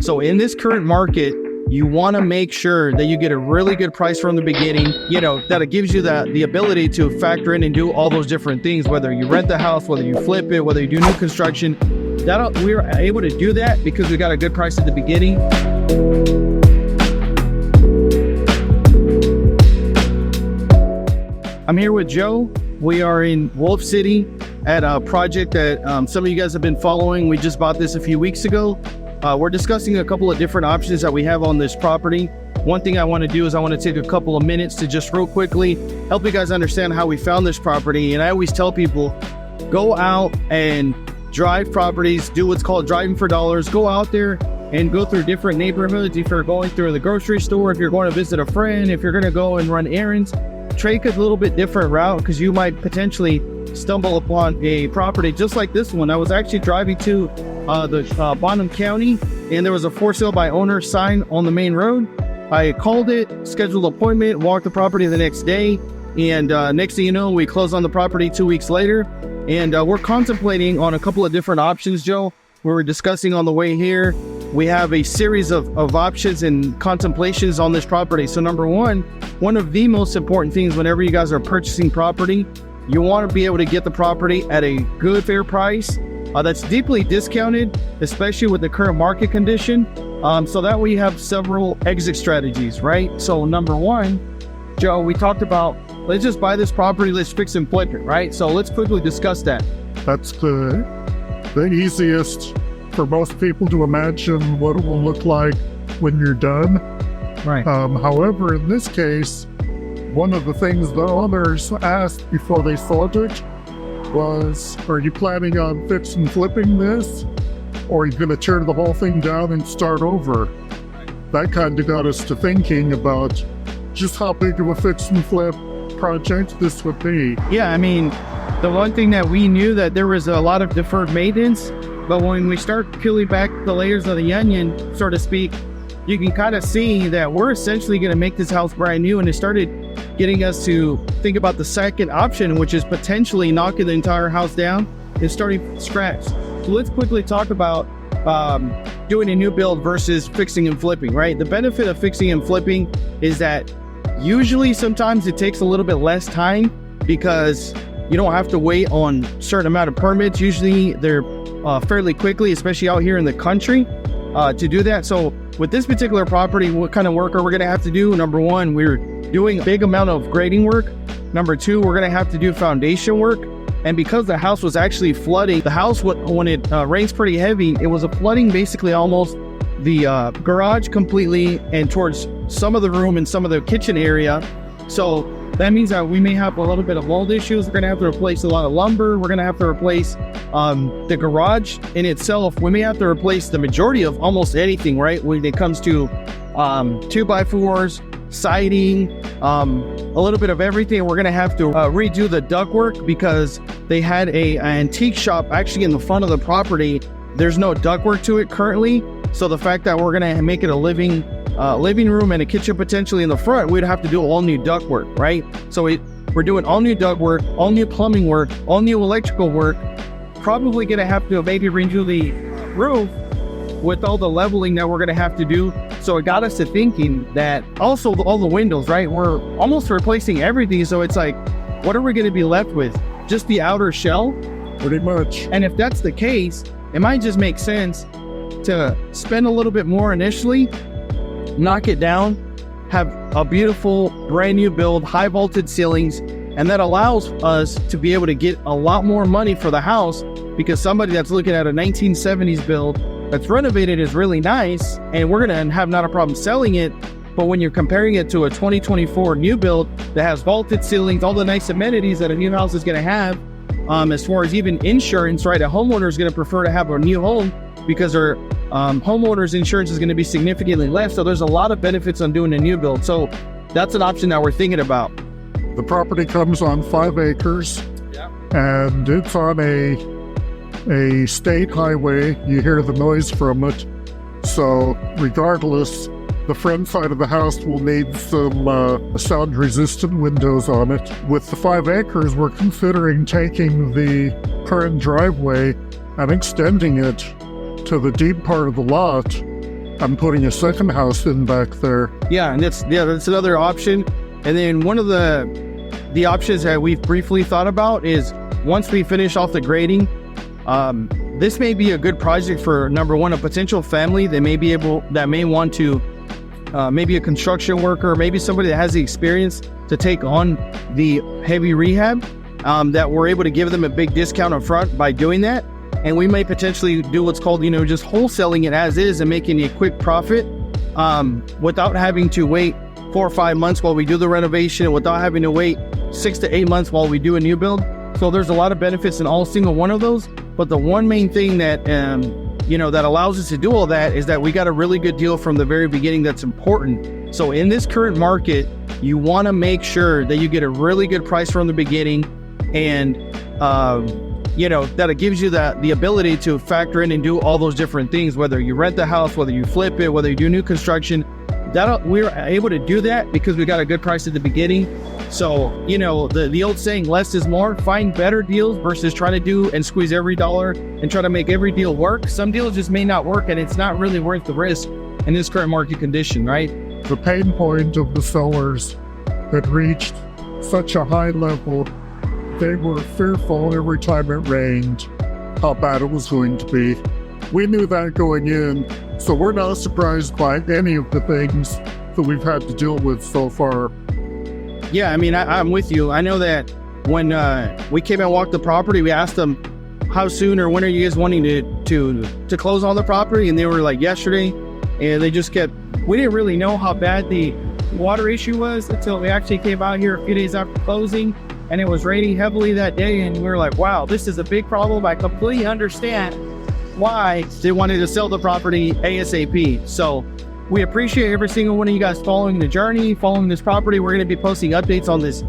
So in this current market, you want to make sure that you get a really good price from the beginning, that it gives you the ability to factor in and do all those different things, whether you rent the house, whether you flip it, whether you do new construction. We're able to do that because we got a good price at the beginning. I'm here with Joe. We are in Wolf City at a project that some of you guys have been following. We just bought this a few weeks ago. We're discussing a couple of different options that we have on this property. One thing I want to do is I want to take a couple of minutes to just real quickly help you guys understand how we found this property. And I always tell people, go out and drive properties, do what's called driving for dollars. Go out there and go through different neighborhoods. If you're going through the grocery store, if you're going to visit a friend, if you're going to go and run errands, take a little bit different route because you might potentially stumble upon a property just like this one. I was actually driving to the Bonham County, and there was a for sale by owner sign on the main road. I called it, scheduled an appointment, walked the property the next day, and next thing you know, we closed on the property 2 weeks later. And we're contemplating on a couple of different options, Joe. We were discussing on the way here. We have a series of options and contemplations on this property. So number one of the most important things whenever you guys are purchasing property, you want to be able to get the property at a good, fair price that's deeply discounted, especially with the current market condition. So that we have several exit strategies, right? So number one, Joe, we talked about, let's just buy this property, let's fix and flip it, right? So let's quickly discuss that. That's the easiest for most people to imagine what it will look like when you're done. Right. However, in this case, one of the things the owners asked before they sold it was, are you planning on fix and flipping this? Or are you going to tear the whole thing down and start over? That kind of got us to thinking about just how big of a fix and flip project this would be. Yeah, I mean, the one thing that we knew that there was a lot of deferred maintenance, but when we start peeling back the layers of the onion, so to speak, you can kind of see that we're essentially going to make this house brand new. And it started getting us to think about the second option, which is potentially knocking the entire house down and starting from scratch. So let's quickly talk about doing a new build versus fixing and flipping, right? The benefit of fixing and flipping is that usually sometimes it takes a little bit less time because you don't have to wait on a certain amount of permits. Usually they're fairly quickly, especially out here in the country, to do that. So with this particular property, what kind of work are we going to have to do? Number one, we're doing a big amount of grading work. Number two, we're going to have to do foundation work. And because the house was actually flooding, the house, when it rains pretty heavy, it was a flooding basically almost the garage completely and towards some of the room and some of the kitchen area. So that means that we may have a little bit of mold issues. We're going to have to replace a lot of lumber. We're going to have to replace the garage in itself. We may have to replace the majority of almost anything, right? When it comes to 2x4s, siding, a little bit of everything. We're going to have to redo the ductwork because they had an antique shop actually in the front of the property. There's no ductwork to it currently. So the fact that we're going to make it a living room and a kitchen potentially in the front, we'd have to do all new ductwork, right? So we're doing all new ductwork, all new plumbing work, all new electrical work. Probably going to have to maybe redo the roof with all the leveling that we're going to have to do. So it got us to thinking that also all the windows, right? We're almost replacing everything. So it's like, what are we going to be left with? Just the outer shell? Pretty much. And if that's the case, it might just make sense to spend a little bit more initially, knock it down, have a beautiful brand new build, high vaulted ceilings, and that allows us to be able to get a lot more money for the house because somebody that's looking at a 1970s build that's renovated is really nice, and we're going to have not a problem selling it. But when you're comparing it to a 2024 new build that has vaulted ceilings, all the nice amenities that a new house is going to have, as far as even insurance, right? A homeowner is going to prefer to have a new home because their homeowner's insurance is going to be significantly less. So there's a lot of benefits on doing a new build. So that's an option that we're thinking about. The property comes on 5 acres, and it's on a state highway. You hear the noise from it. So regardless, the front side of the house will need some sound-resistant windows on it. With the 5 acres, we're considering taking the current driveway and extending it to the deep part of the lot I'm putting a second house in back there. Yeah, and that's another option. And then one of the options that we've briefly thought about is once we finish off the grading, this may be a good project for number one, a potential family that may want to, maybe a construction worker, maybe somebody that has the experience to take on the heavy rehab, that we're able to give them a big discount up front by doing that. And we may potentially do what's called, just wholesaling it as is and making a quick profit, without having to wait 4 or 5 months while we do the renovation, without having to wait 6 to 8 months while we do a new build. So there's a lot of benefits in all single one of those. But the one main thing that, that allows us to do all that is that we got a really good deal from the very beginning. That's important. So in this current market, you want to make sure that you get a really good price from the beginning, and that it gives you the ability to factor in and do all those different things, whether you rent the house, whether you flip it, whether you do new construction. We're able to do that because we got a good price at the beginning. So, the old saying, less is more. Find better deals versus trying to do and squeeze every dollar and try to make every deal work. Some deals just may not work, and it's not really worth the risk in this current market condition, right? The pain point of the sellers that reached such a high level, they were fearful every time it rained how bad it was going to be. We knew that going in, so we're not surprised by any of the things that we've had to deal with so far. Yeah, I'm with you. I know that when we came and walked the property, we asked them, how soon or when are you guys wanting to close on the property? And they were like, yesterday. And they just we didn't really know how bad the water issue was until we actually came out here a few days after closing, and it was raining heavily that day. And we were like, wow, this is a big problem. I completely understand why they wanted to sell the property ASAP. So we appreciate every single one of you guys following the journey, following this property. We're going to be posting updates on this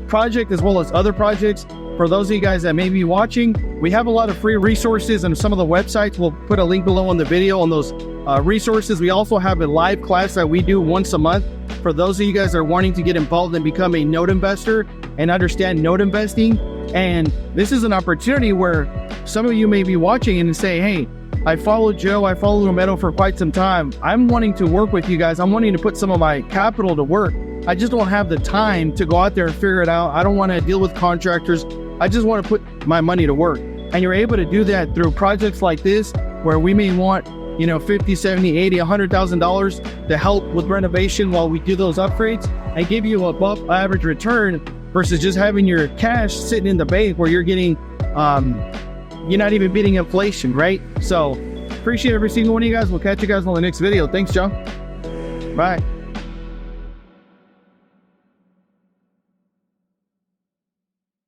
project as well as other projects. For those of you guys that may be watching, we have a lot of free resources and some of the websites. We'll put a link below on the video on those resources. We also have a live class that we do once a month. For those of you guys that are wanting to get involved and become a note investor and understand note investing. And this is an opportunity where some of you may be watching and say, hey, I followed Joe, I followed Homero for quite some time. I'm wanting to work with you guys. I'm wanting to put some of my capital to work. I just don't have the time to go out there and figure it out. I don't want to deal with contractors. I just want to put my money to work. And you're able to do that through projects like this, where we may want, $50, $70, $80, $100,000 to help with renovation while we do those upgrades and give you above average return versus just having your cash sitting in the bank where you're getting, you're not even beating inflation, right? So appreciate every single one of you guys. We'll catch you guys on the next video. Thanks, Joe. Bye.